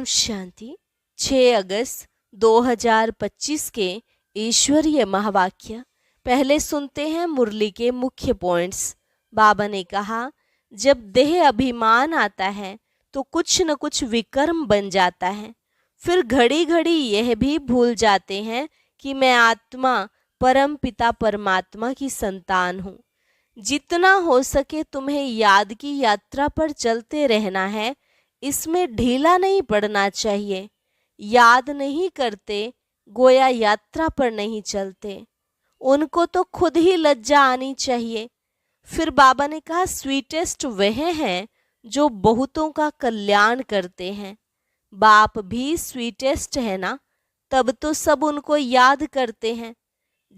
ओम शांति। 6 अगस्त 2025 के ईश्वरीय महावाक्य। पहले सुनते हैं मुरली के मुख्य पॉइंट्स। बाबा ने कहा, जब देह अभिमान आता है तो कुछ न कुछ विकर्म बन जाता है। फिर घड़ी घड़ी यह भी भूल जाते हैं कि मैं आत्मा परम पिता परमात्मा की संतान हूँ। जितना हो सके तुम्हें याद की यात्रा पर चलते रहना है, इसमें ढीला नहीं पड़ना चाहिए। याद नहीं करते गोया यात्रा पर नहीं चलते। उनको तो खुद ही लज्जा आनी चाहिए। फिर बाबा ने कहा, स्वीटेस्ट वह हैं जो बहुतों का कल्याण करते हैं। बाप भी स्वीटेस्ट है ना, तब तो सब उनको याद करते हैं।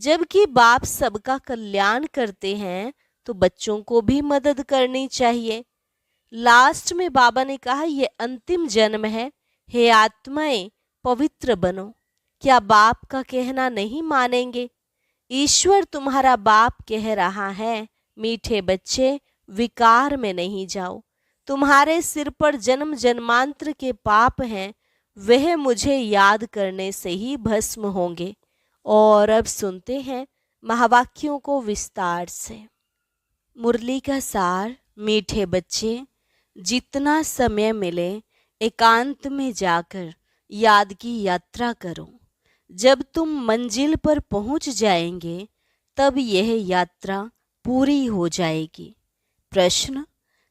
जबकि बाप सबका कल्याण करते हैं तो बच्चों को भी मदद करनी चाहिए। लास्ट में बाबा ने कहा, यह अंतिम जन्म है, हे आत्माएं पवित्र बनो। क्या बाप का कहना नहीं मानेंगे? ईश्वर तुम्हारा बाप कह रहा है, मीठे बच्चे विकार में नहीं जाओ। तुम्हारे सिर पर जन्म जन्मांतर के पाप हैं, वह मुझे याद करने से ही भस्म होंगे। और अब सुनते हैं महावाक्यों को विस्तार से। मुरली का सार। मीठे बच्चे, जितना समय मिले एकांत में जाकर याद की यात्रा करो। जब तुम मंजिल पर पहुंच जाएंगे तब यह यात्रा पूरी हो जाएगी। प्रश्न,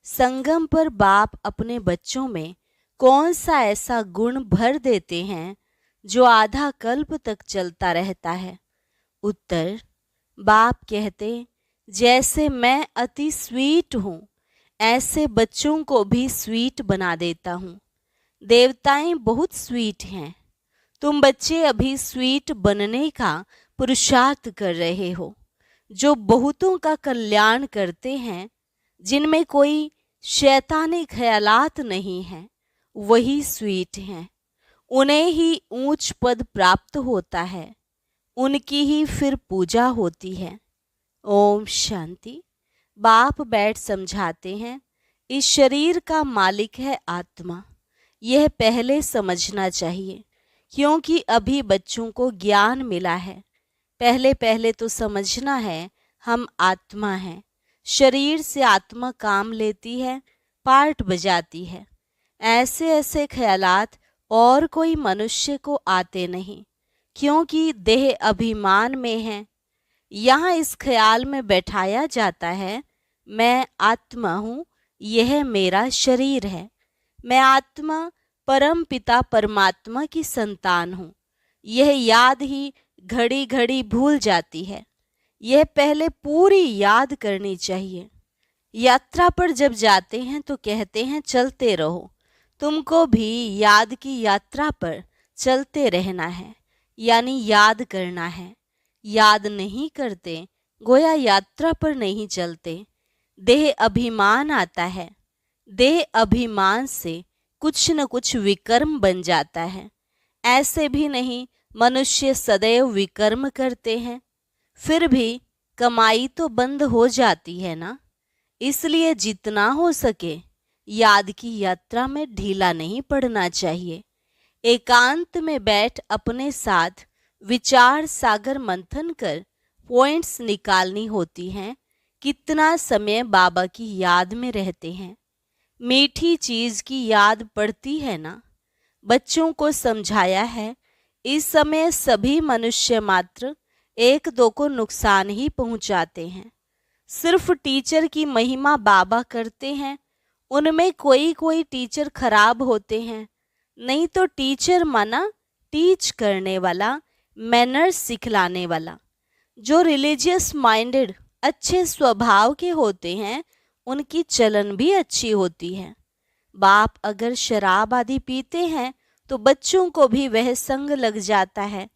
संगम पर बाप अपने बच्चों में कौन सा ऐसा गुण भर देते हैं जो आधा कल्प तक चलता रहता है? उत्तर, बाप कहते, जैसे मैं अति स्वीट हूँ ऐसे बच्चों को भी स्वीट बना देता हूँ। देवताएं बहुत स्वीट हैं। तुम बच्चे अभी स्वीट बनने का पुरुषार्थ कर रहे हो। जो बहुतों का कल्याण करते हैं, जिनमें कोई शैतानी ख्यालात नहीं है, वही स्वीट हैं। उन्हें ही ऊंच पद प्राप्त होता है, उनकी ही फिर पूजा होती है। ओम शांति। बाप बैठ समझाते हैं, इस शरीर का मालिक है आत्मा। यह पहले समझना चाहिए, क्योंकि अभी बच्चों को ज्ञान मिला है। पहले पहले तो समझना है हम आत्मा हैं। शरीर से आत्मा काम लेती है, पार्ट बजाती है। ऐसे ऐसे ख्यालात और कोई मनुष्य को आते नहीं, क्योंकि देह अभिमान में है। यहाँ इस ख्याल में बैठाया जाता है, मैं आत्मा हूँ, यह मेरा शरीर है। मैं आत्मा परम पिता परमात्मा की संतान हूँ। यह याद ही घड़ी घड़ी भूल जाती है। यह पहले पूरी याद करनी चाहिए। यात्रा पर जब जाते हैं तो कहते हैं चलते रहो। तुमको भी याद की यात्रा पर चलते रहना है, यानी याद करना है। याद नहीं करते गोया यात्रा पर नहीं चलते। देह अभिमान आता है। देह अभिमान से कुछ न कुछ विकर्म बन जाता है। ऐसे भी नहीं मनुष्य सदैव विकर्म करते हैं, फिर भी कमाई तो बंद हो जाती है ना। इसलिए जितना हो सके याद की यात्रा में ढीला नहीं पड़ना चाहिए। एकांत में बैठ अपने साथ विचार सागर मंथन कर पॉइंट्स निकालनी होती हैं। कितना समय बाबा की याद में रहते हैं। मीठी चीज की याद पड़ती है ना। बच्चों को समझाया है, इस समय सभी मनुष्य मात्र एक दो को नुकसान ही पहुंचाते हैं। सिर्फ टीचर की महिमा बाबा करते हैं। उनमें कोई कोई टीचर खराब होते हैं। नहीं तो टीचर माना टीच करने वाला, मैनर्स सिखलाने वाला। जो रिलीजियस माइंडेड अच्छे स्वभाव के होते हैं, उनकी चलन भी अच्छी होती है। बाप अगर शराब आदि पीते हैं तो बच्चों को भी वह संग लग जाता है।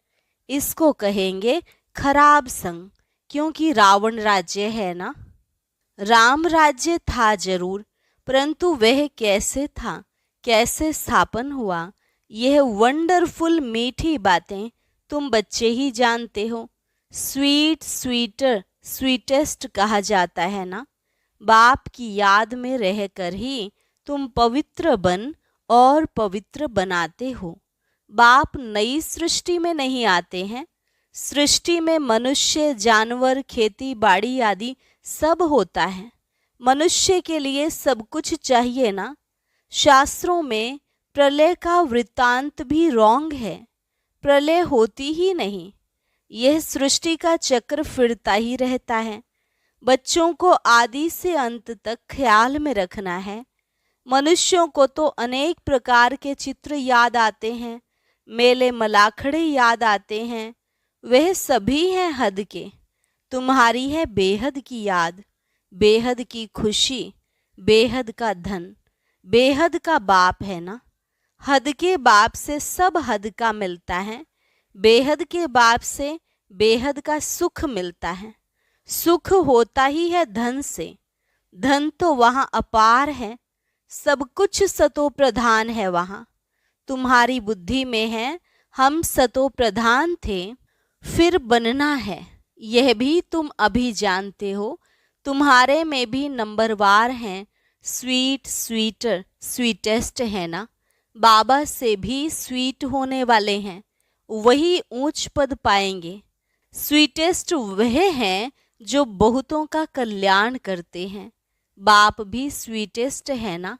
इसको कहेंगे खराब संग, क्योंकि रावण राज्य है ना। राम राज्य था जरूर, परंतु वह कैसे था, कैसे स्थापन हुआ, यह वंडरफुल मीठी बातें तुम बच्चे ही जानते हो। स्वीट स्वीटर स्वीटेस्ट कहा जाता है ना। बाप की याद में रहकर ही तुम पवित्र बन और पवित्र बनाते हो। बाप नई सृष्टि में नहीं आते हैं। सृष्टि में मनुष्य, जानवर, खेती बाड़ी आदि सब होता है। मनुष्य के लिए सब कुछ चाहिए ना। शास्त्रों में प्रलय का वृत्तांत भी रॉन्ग है। प्रलय होती ही नहीं। यह सृष्टि का चक्र फिरता ही रहता है। बच्चों को आदि से अंत तक ख्याल में रखना है। मनुष्यों को तो अनेक प्रकार के चित्र याद आते हैं, मेले मलाखड़े याद आते हैं। वह सभी हैं हद के। तुम्हारी है बेहद की याद, बेहद की खुशी, बेहद का धन। बेहद का बाप है ना। हद के बाप से सब हद का मिलता है। बेहद के बाप से बेहद का सुख मिलता है। सुख होता ही है धन से। धन तो वहाँ अपार है। सब कुछ सतो प्रधान है वहाँ। तुम्हारी बुद्धि में है हम सतो प्रधान थे, फिर बनना है। यह भी तुम अभी जानते हो। तुम्हारे में भी नंबरवार हैं। स्वीट, स्वीटर, स्वीटेस्ट है ना। बाबा से भी स्वीट होने वाले हैं, वही ऊंच पद पाएंगे। स्वीटेस्ट वह हैं जो बहुतों का कल्याण करते हैं। बाप भी स्वीटेस्ट है ना।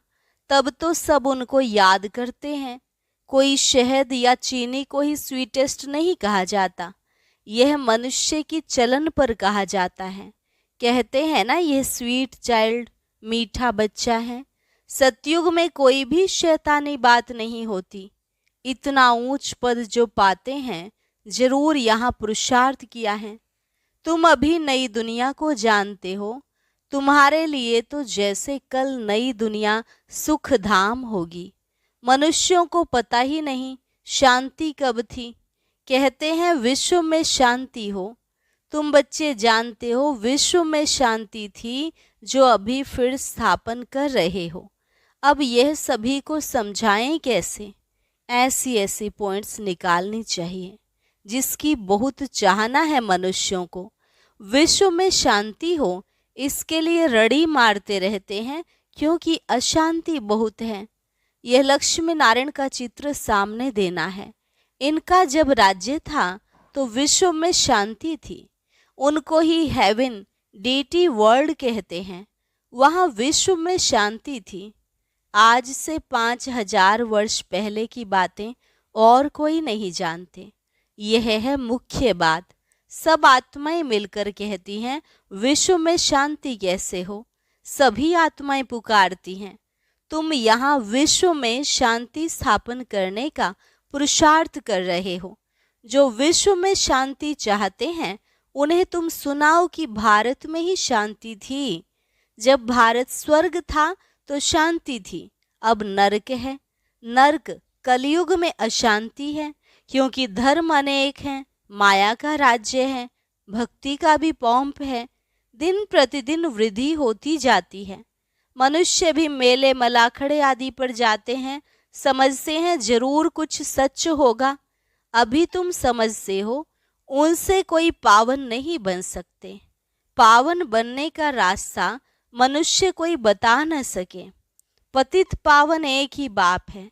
तब तो सब उनको याद करते हैं। कोई शहद या चीनी को ही स्वीटेस्ट नहीं कहा जाता। यह मनुष्य की चलन पर कहा जाता है। कहते हैं ना, यह स्वीट चाइल्ड, मीठा बच्चा है। सतयुग में कोई भी शैतानी बात नहीं होती। इतना ऊंच पद जो पाते हैं, जरूर यहाँ पुरुषार्थ किया है। तुम अभी नई दुनिया को जानते हो। तुम्हारे लिए तो जैसे कल नई दुनिया सुख धाम होगी। मनुष्यों को पता ही नहीं शांति कब थी। कहते हैं विश्व में शांति हो। तुम बच्चे जानते हो विश्व में शांति थी जो अभी फिर स्थापन कर रहे हो। अब यह सभी को समझाएं कैसे। ऐसी ऐसी पॉइंट्स निकालनी चाहिए जिसकी बहुत चाहना है मनुष्यों को। विश्व में शांति हो इसके लिए रड़ी मारते रहते हैं, क्योंकि अशांति बहुत है। यह लक्ष्मी नारायण का चित्र सामने देना है। इनका जब राज्य था तो विश्व में शांति थी। उनको ही हेवन, डीटी वर्ल्ड कहते हैं। वहाँ विश्व में शांति थी। आज से 5000 वर्ष पहले की बातें और कोई नहीं जानते। यह है मुख्य बात। सब आत्माएं मिलकर कहती हैं विश्व में शांति कैसे हो। सभी आत्माएं पुकारती हैं। तुम यहाँ विश्व में शांति स्थापन करने का पुरुषार्थ कर रहे हो। जो विश्व में शांति चाहते हैं उन्हें तुम सुनाओ कि भारत में ही शांति थी। जब भारत स्वर्ग था तो शांति थी, अब नरक है। नरक कलयुग में अशांति है, क्योंकि धर्म अनेक हैं, माया का राज्य है, भक्ति का भी पौंप है। दिन प्रतिदिन वृद्धि होती जाती है। मनुष्य भी मेले मलाखड़े आदि पर जाते हैं, समझते हैं जरूर कुछ सच होगा। अभी तुम समझते हो उनसे कोई पावन नहीं बन सकते। पावन बनने का रास्ता मनुष्य कोई बता न सके। पतित पावन एक ही बाप है।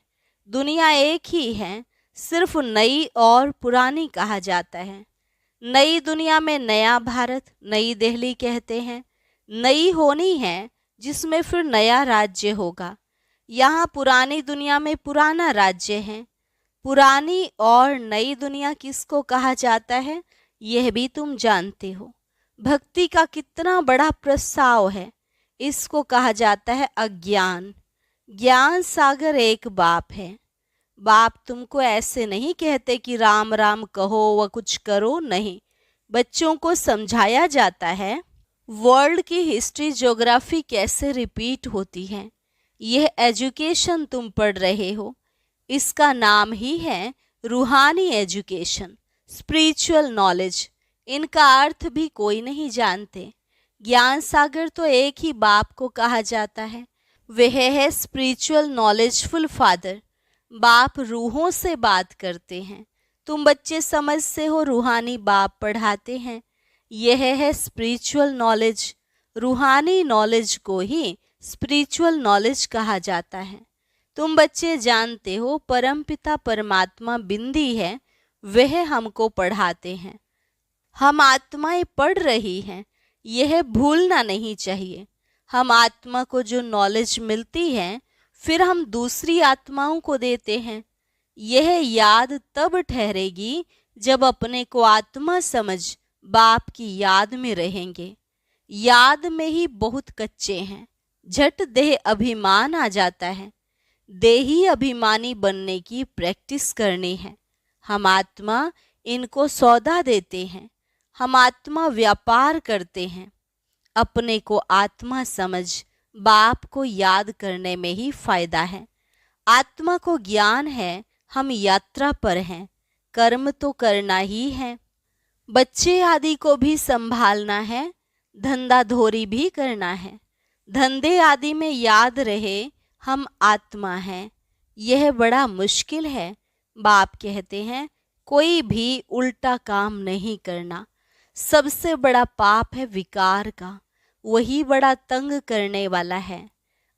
दुनिया एक ही है, सिर्फ नई और पुरानी कहा जाता है। नई दुनिया में नया भारत, नई दिल्ली कहते हैं। नई होनी है जिसमें फिर नया राज्य होगा। यहाँ पुरानी दुनिया में पुराना राज्य है। पुरानी और नई दुनिया किसको कहा जाता है यह भी तुम जानते हो। भक्ति का कितना बड़ा प्रस्ताव है। इसको कहा जाता है अज्ञान। ज्ञान सागर एक बाप है। बाप तुमको ऐसे नहीं कहते कि राम राम कहो व कुछ करो, नहीं। बच्चों को समझाया जाता है वर्ल्ड की हिस्ट्री ज्योग्राफी कैसे रिपीट होती है। यह एजुकेशन तुम पढ़ रहे हो, इसका नाम ही है रूहानी एजुकेशन, स्पिरिचुअल नॉलेज। इनका अर्थ भी कोई नहीं जानते। ज्ञान सागर तो एक ही बाप को कहा जाता है, वह है स्पिरिचुअल नॉलेजफुल फादर। बाप रूहों से बात करते हैं। तुम बच्चे समझते हो रूहानी बाप पढ़ाते हैं। यह है स्पिरिचुअल नॉलेज। रूहानी नॉलेज को ही स्पिरिचुअल नॉलेज कहा जाता है। तुम बच्चे जानते हो परमपिता परमात्मा बिंदी है, वह हमको पढ़ाते हैं। हम आत्माएं पढ़ रही हैं, यह भूलना नहीं चाहिए। हम आत्मा को जो नॉलेज मिलती है फिर हम दूसरी आत्माओं को देते हैं। यह याद तब ठहरेगी जब अपने को आत्मा समझ बाप की याद में रहेंगे। याद में ही बहुत कच्चे हैं, झट देह अभिमान आ जाता है। देही अभिमानी बनने की प्रैक्टिस करनी है। हम आत्मा इनको सौदा देते हैं, हम आत्मा व्यापार करते हैं। अपने को आत्मा समझ बाप को याद करने में ही फायदा है। आत्मा को ज्ञान है हम यात्रा पर हैं, कर्म तो करना ही है। बच्चे आदि को भी संभालना है, धंधा धोरी भी करना है। धंधे आदि में याद रहे हम आत्मा हैं, यह बड़ा मुश्किल है। बाप कहते हैं कोई भी उल्टा काम नहीं करना। सबसे बड़ा पाप है विकार का, वही बड़ा तंग करने वाला है।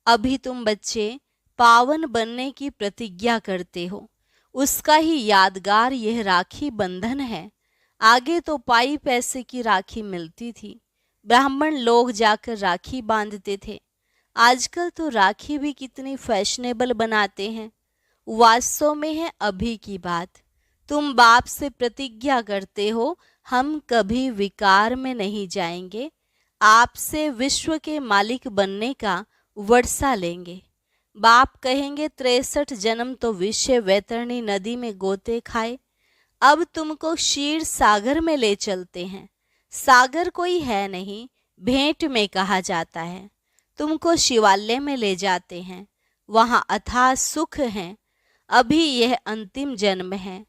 अभी तुम बच्चे पावन बनने की प्रतिज्ञा करते हो, उसका ही यादगार यह राखी बंधन है। आगे तो पाई पैसे की राखी मिलती थी, ब्राह्मण लोग जाकर राखी बांधते थे। आजकल तो राखी भी कितनी फैशनेबल बनाते हैं। वास्तव में है अभी की बात। तुम बाप से प्रतिज्ञा करते हो हम कभी विकार में नहीं जाएंगे, आपसे विश्व के मालिक बनने का वर्षा लेंगे। बाप कहेंगे 63 जन्म तो विषय वैतरणी नदी में गोते खाए, अब तुमको क्षीर सागर में ले चलते हैं। सागर कोई है नहीं, भेंट में कहा जाता है। तुमको शिवालय में ले जाते हैं, वहाँ अथाह सुख है। अभी यह अंतिम जन्म है।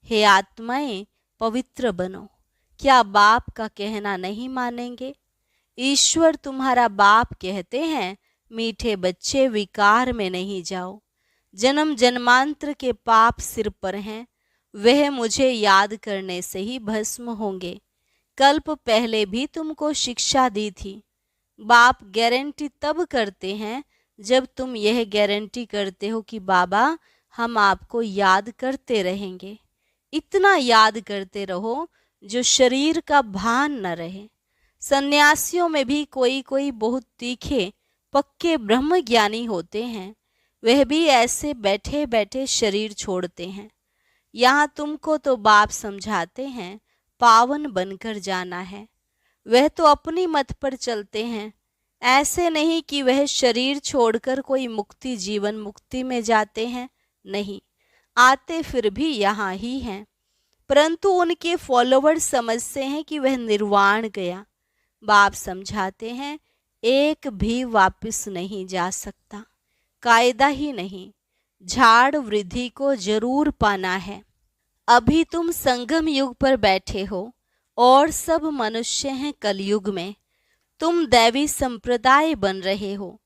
हे आत्माएं पवित्र बनो। क्या बाप का कहना नहीं मानेंगे? ईश्वर तुम्हारा बाप कहते हैं मीठे बच्चे विकार में नहीं जाओ। जन्म जन्मांतर के पाप सिर पर हैं, वह मुझे याद करने से ही भस्म होंगे। कल्प पहले भी तुमको शिक्षा दी थी। बाप गारंटी तब करते हैं जब तुम यह गारंटी करते हो कि बाबा हम आपको याद करते रहेंगे। इतना याद करते रहो जो शरीर का भान न रहे। सन्यासियों में भी कोई कोई बहुत तीखे पक्के ब्रह्म ज्ञानी होते हैं, वह भी ऐसे बैठे बैठे शरीर छोड़ते हैं। यहाँ तुमको तो बाप समझाते हैं पावन बनकर जाना है। वह तो अपनी मत पर चलते हैं, ऐसे नहीं कि वह शरीर छोड़कर कोई मुक्ति जीवन मुक्ति में जाते हैं। नहीं, आते फिर भी यहाँ ही हैं, परंतु उनके फॉलोवर समझते हैं कि वह निर्वाण गया। बाप समझाते हैं एक भी वापस नहीं जा सकता, कायदा ही नहीं। झाड़ वृद्धि को जरूर पाना है। अभी तुम संगम युग पर बैठे हो और सब मनुष्य हैं कलयुग में। तुम दैवी संप्रदाय बन रहे हो।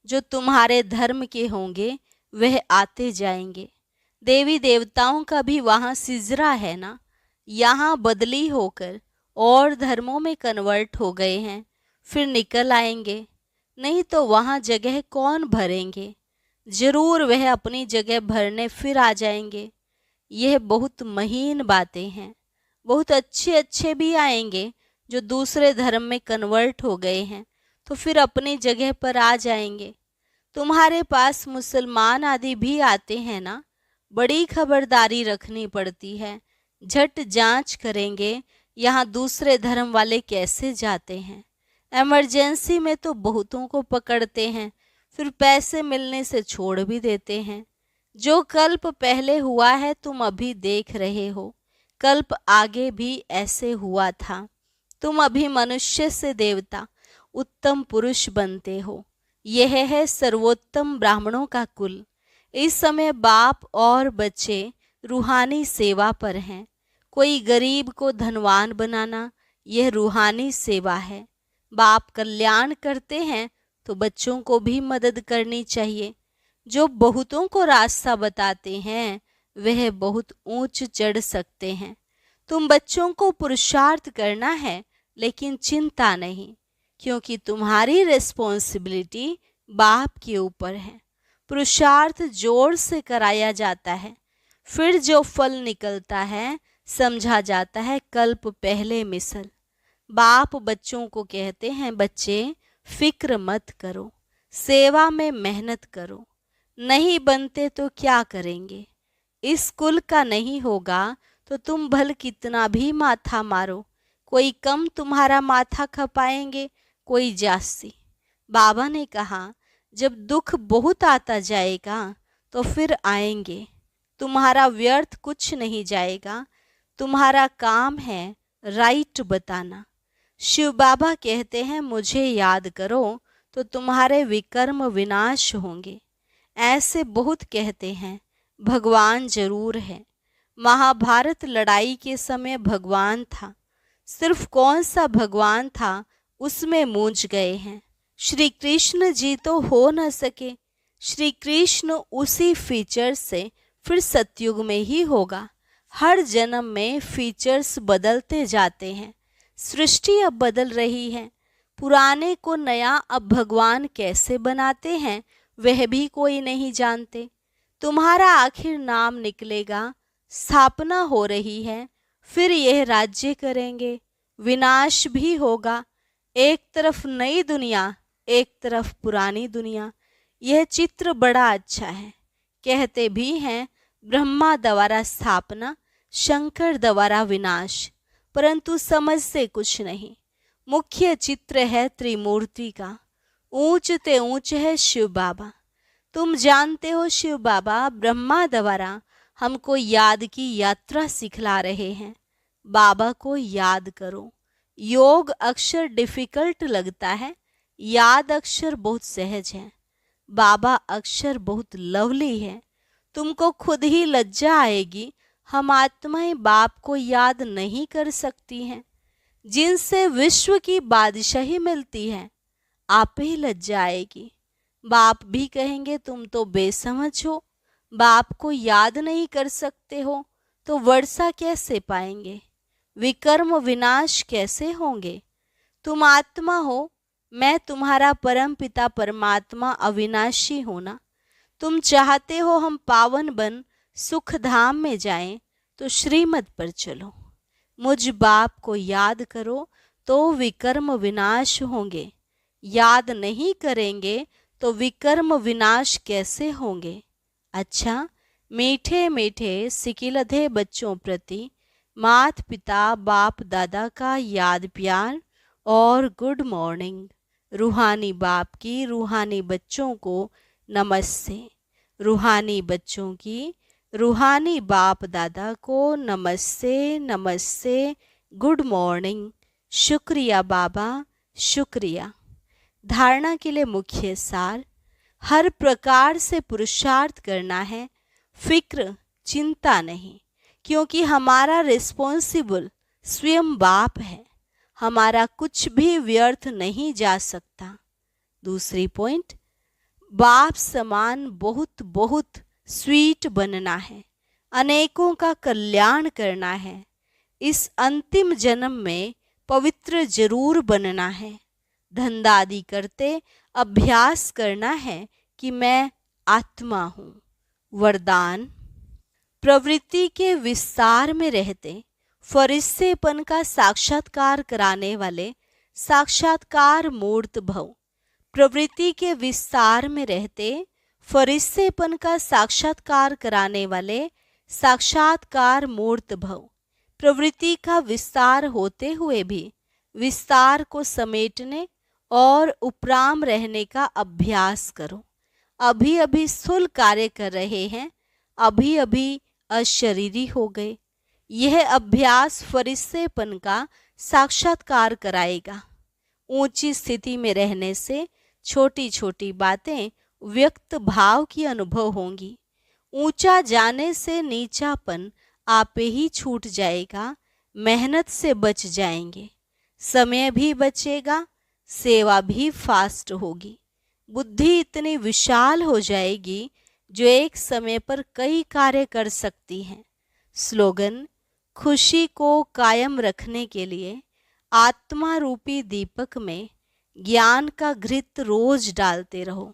जो तुम्हारे धर्म के होंगे वह आते जाएंगे। देवी देवताओं का भी वहाँ सिजरा है ना, यहाँ बदली होकर और धर्मों में कन्वर्ट हो गए हैं, फिर निकल आएंगे। नहीं तो वहाँ जगह कौन भरेंगे? जरूर वह अपनी जगह भरने फिर आ जाएंगे। यह बहुत महीन बातें हैं। बहुत अच्छे अच्छे भी आएंगे जो दूसरे धर्म में कन्वर्ट हो गए हैं, तो फिर अपनी जगह पर आ जाएंगे। तुम्हारे पास मुसलमान आदि भी आते हैं ना, बड़ी खबरदारी रखनी पड़ती है। झट जांच करेंगे यहाँ दूसरे धर्म वाले कैसे जाते हैं। इमरजेंसी में तो बहुतों को पकड़ते हैं, फिर पैसे मिलने से छोड़ भी देते हैं। जो कल्प पहले हुआ है तुम अभी देख रहे हो, कल्प आगे भी ऐसे हुआ था। तुम अभी मनुष्य से देवता उत्तम पुरुष बनते हो। यह है सर्वोत्तम ब्राह्मणों का कुल। इस समय बाप और बच्चे रूहानी सेवा पर हैं। कोई गरीब को धनवान बनाना यह रूहानी सेवा है। बाप कल्याण करते हैं तो बच्चों को भी मदद करनी चाहिए। जो बहुतों को रास्ता बताते हैं वह बहुत ऊंच चढ़ सकते हैं। तुम बच्चों को पुरुषार्थ करना है, लेकिन चिंता नहीं, क्योंकि तुम्हारी रिस्पॉन्सिबिलिटी बाप के ऊपर है। पुरुषार्थ जोर से कराया जाता है, फिर जो फल निकलता है समझा जाता है कल्प पहले मिसल। बाप बच्चों को कहते हैं, बच्चे फिक्र मत करो, सेवा में मेहनत करो, नहीं बनते तो क्या करेंगे, इस कुल का नहीं होगा तो तुम भल कितना भी माथा मारो, कोई कम तुम्हारा माथा खपाएंगे, कोई जास्ती। बाबा ने कहा, जब दुख बहुत आता जाएगा तो फिर आएंगे, तुम्हारा व्यर्थ कुछ नहीं जाएगा, तुम्हारा काम है राइट बताना। शिव बाबा कहते हैं, मुझे याद करो तो तुम्हारे विकर्म विनाश होंगे। ऐसे बहुत कहते हैं, भगवान जरूर है। महाभारत लड़ाई के समय भगवान था, सिर्फ कौन सा भगवान था उसमें मूंझ गए हैं। श्री कृष्ण जी तो हो न सके, श्री कृष्ण उसी फीचर से फिर सतयुग में ही होगा। हर जन्म में फीचर्स बदलते जाते हैं, सृष्टि अब बदल रही है, पुराने को नया अब भगवान कैसे बनाते हैं वह भी कोई नहीं जानते। तुम्हारा आखिर नाम निकलेगा, स्थापना हो रही है, फिर यह राज्य करेंगे, विनाश भी होगा। एक तरफ नई दुनिया, एक तरफ पुरानी दुनिया। यह चित्र बड़ा अच्छा है। कहते भी हैं ब्रह्मा द्वारा स्थापना, शंकर द्वारा विनाश, परंतु समझ से कुछ नहीं। मुख्य चित्र है त्रिमूर्ति का। ऊंच ते ऊंच है शिव बाबा। तुम जानते हो शिव बाबा ब्रह्मा द्वारा हमको याद की यात्रा सिखला रहे हैं। बाबा को याद करो। योग अक्षर डिफिकल्ट लगता है, याद अक्षर बहुत सहज है। बाबा अक्षर बहुत लवली है। तुमको खुद ही लज्जा आएगी, हम आत्माएं बाप को याद नहीं कर सकती हैं, जिनसे विश्व की बादशाही मिलती है। आप ही लज्जा आएगी। बाप भी कहेंगे तुम तो बेसमझ हो, बाप को याद नहीं कर सकते हो तो वर्षा कैसे पाएंगे, विकर्म विनाश कैसे होंगे। तुम आत्मा हो, मैं तुम्हारा परम पिता परमात्मा अविनाशी हूं ना। तुम चाहते हो हम पावन बन सुख धाम में जाएं, तो श्रीमत पर चलो। मुझ बाप को याद करो तो विकर्म विनाश होंगे, याद नहीं करेंगे तो विकर्म विनाश कैसे होंगे। अच्छा, मीठे मीठे सिकिलधे बच्चों प्रति मात पिता बाप दादा का याद प्यार और गुड मॉर्निंग। रूहानी बाप की रूहानी बच्चों को नमस्ते। रूहानी बच्चों की रूहानी बाप दादा को नमस्ते नमस्ते, गुड मॉर्निंग। शुक्रिया बाबा, शुक्रिया। धारणा के लिए मुख्य सार, हर प्रकार से पुरुषार्थ करना है, फिक्र चिंता नहीं, क्योंकि हमारा रिस्पॉन्सिबल स्वयं बाप है। हमारा कुछ भी व्यर्थ नहीं जा सकता। दूसरी पॉइंट, बाप समान बहुत बहुत स्वीट बनना है, अनेकों का कल्याण करना है। इस अंतिम जन्म में पवित्र जरूर बनना है। धंधादी करते अभ्यास करना है कि मैं आत्मा हूँ। वरदान, प्रवृत्ति के विस्तार में रहते फरिश्तेपन का साक्षात्कार कराने वाले साक्षात्कार मूर्त भव। प्रवृत्ति के विस्तार में रहते फरिश्तेपन का साक्षात्कार कराने वाले साक्षात्कार मूर्त भव। प्रवृत्ति का विस्तार होते हुए भी विस्तार को समेटने और उपराम रहने का अभ्यास करो। अभी अभी स्थूल कार्य कर रहे हैं, अभी अभी अशरीरी हो गए। यह अभ्यास फरिश्तेपन का साक्षात्कार कराएगा। ऊंची स्थिति में रहने से छोटी छोटी बातें व्यक्त भाव की अनुभव होंगी। ऊंचा जाने से नीचापन आपे ही छूट जाएगा। मेहनत से बच जाएंगे, समय भी बचेगा, सेवा भी फास्ट होगी। बुद्धि इतनी विशाल हो जाएगी जो एक समय पर कई कार्य कर सकती है। स्लोगन, खुशी को कायम रखने के लिए आत्मा रूपी दीपक में ज्ञान का घृत रोज डालते रहो।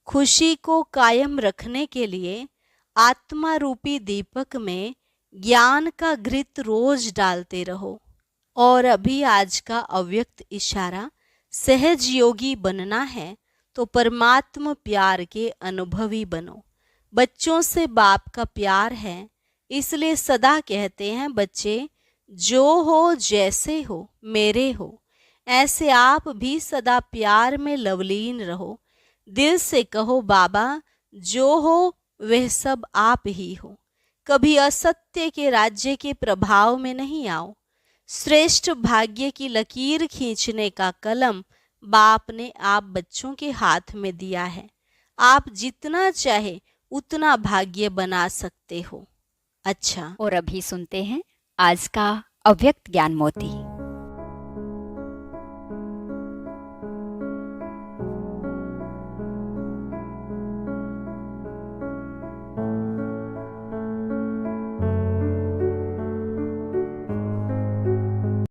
खुशी को कायम रखने के लिए आत्मा रूपी दीपक में ज्ञान का घृत रोज डालते रहो। और अभी आज का अव्यक्त इशारा, सहज योगी बनना है तो परमात्मा प्यार के अनुभवी बनो। बच्चों से बाप का प्यार है, इसलिए सदा कहते हैं बच्चे, जो हो जैसे हो मेरे हो। ऐसे आप भी सदा प्यार में लवलीन रहो। दिल से कहो बाबा, जो हो वह सब आप ही हो। कभी असत्य के राज्य के प्रभाव में नहीं आओ। श्रेष्ठ भाग्य की लकीर खींचने का कलम बाप ने आप बच्चों के हाथ में दिया है। आप जितना चाहे उतना भाग्य बना सकते हो। अच्छा, और अभी सुनते हैं आज का अव्यक्त ज्ञान मोती।